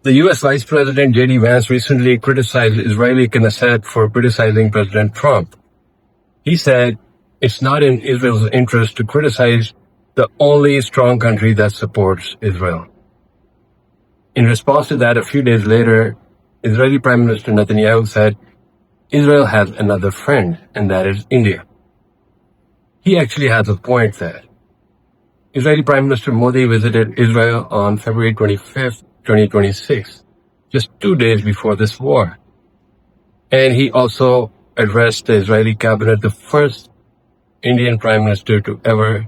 The U.S. Vice President JD Vance recently criticized Israeli Knesset for criticizing President Trump. He said it's not in Israel's interest to criticize the only strong country that supports Israel. In response to that, a few days later, Israeli Prime Minister Netanyahu said Israel has another friend, and that is India. He actually has a point there. Israeli Prime Minister Modi visited Israel on February 25th, 2026, just 2 days before this war. And he also addressed the Israeli cabinet, the first Indian Prime Minister to ever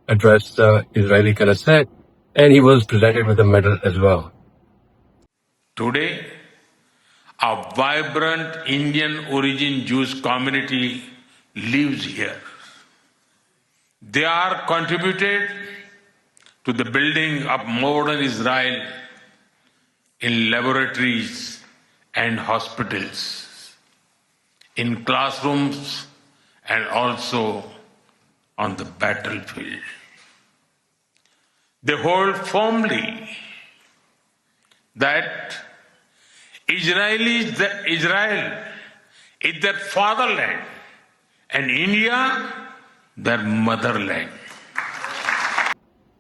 address the Israeli Knesset, and he was presented with a medal as well. Today, a vibrant Indian origin Jewish community lives here. They are contributed to the building of modern Israel in laboratories and hospitals, in classrooms, and also on the battlefield. They hold firmly that Israel is their fatherland and India their motherland.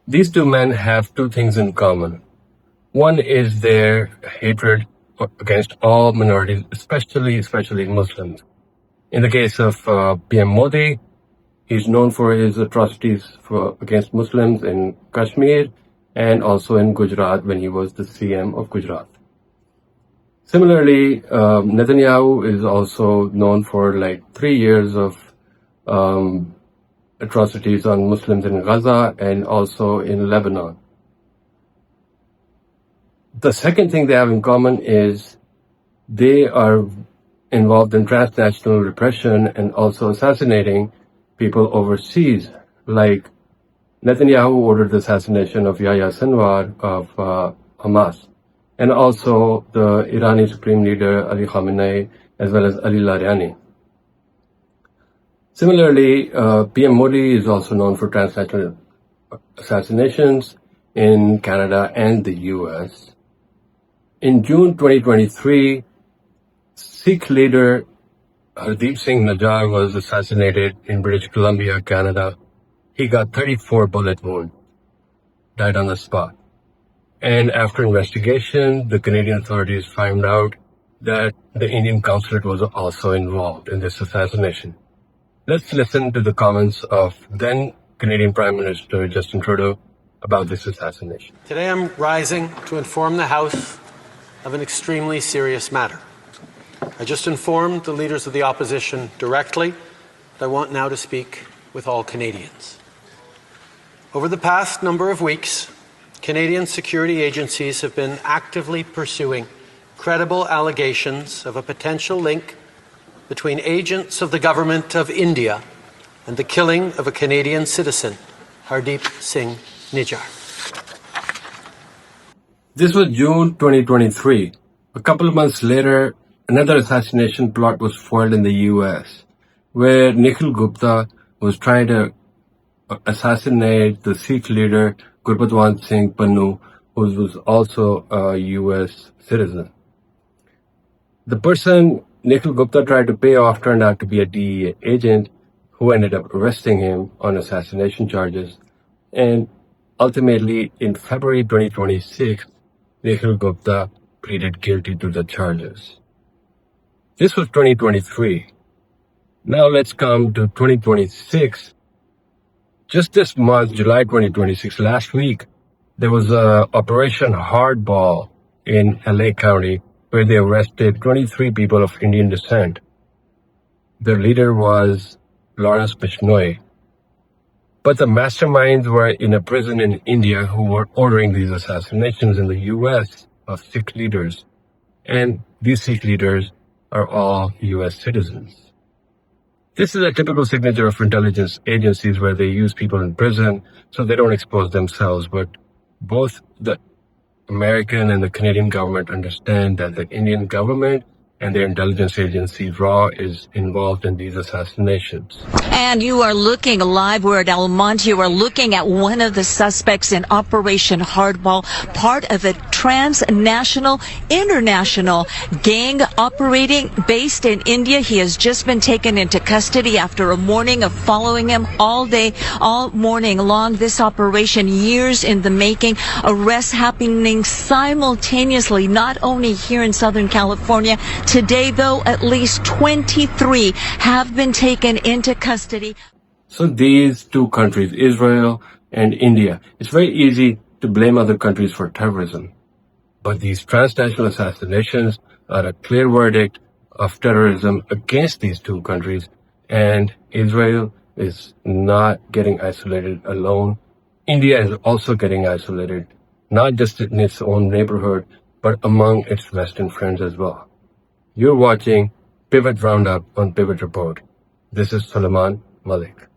These two men have two things in common. One is their hatred against all minorities, especially Muslims. In the case of PM Modi, he's known for his atrocities against Muslims in Kashmir and also in Gujarat when he was the CM of Gujarat. Similarly, Netanyahu is also known for 3 years of atrocities on Muslims in Gaza and also in Lebanon. The second thing they have in common is they are involved in transnational repression and also assassinating people overseas. Like Netanyahu ordered the assassination of Yahya Sinwar of Hamas, and also the Irani Supreme Leader Ali Khamenei as well as Ali Larijani. Similarly, PM Modi is also known for transnational assassinations in Canada and the US. In June 2023, Sikh leader Hardeep Singh Nijjar was assassinated in British Columbia, Canada. He got 34 bullet wounds, died on the spot. And after investigation, the Canadian authorities found out that the Indian consulate was also involved in this assassination. Let's listen to the comments of then Canadian Prime Minister Justin Trudeau about this assassination. Today I'm rising to inform the House of an extremely serious matter. I just informed the leaders of the opposition directly, but I want now to speak with all Canadians. Over the past number of weeks, Canadian security agencies have been actively pursuing credible allegations of a potential link between agents of the government of India and the killing of a Canadian citizen, Hardeep Singh Nijjar. This was June 2023. A couple of months later, another assassination plot was foiled in the US, where Nikhil Gupta was trying to assassinate the Sikh leader Gurpatwant Singh Pannu, who was also a US citizen. The person Nikhil Gupta tried to pay off turned out to be a DEA agent who ended up arresting him on assassination charges. And ultimately, in February 2026, Nikhil Gupta pleaded guilty to the charges. This was 2023. Now let's come to 2026. Just this month, July 2026, last week, there was a Operation Hardball in LA County where they arrested 23 people of Indian descent. Their leader was Lawrence Bishnoi. But the masterminds were in a prison in India who were ordering these assassinations in the US of Sikh leaders. And these Sikh leaders are all US citizens. This is a typical signature of intelligence agencies where they use people in prison so they don't expose themselves. But both the American and the Canadian government understand that the Indian government and their intelligence agency, RAW, is involved in these assassinations. And you are looking live. We're at El Monte. You are looking at one of the suspects in Operation Hardball, part of a transnational, international gang operating based in India. He has just been taken into custody after a morning of following him all day, all morning long. This operation, years in the making, arrests happening simultaneously, not only here in Southern California. Today, though, at least 23 have been taken into custody. So these two countries, Israel and India, it's very easy to blame other countries for terrorism. But these transnational assassinations are a clear verdict of terrorism against these two countries, and Israel is not getting isolated alone. India is also getting isolated, not just in its own neighborhood, but among its Western friends as well. You're watching Pivot Roundup on Pivot Report. This is Sulaiman, Malik.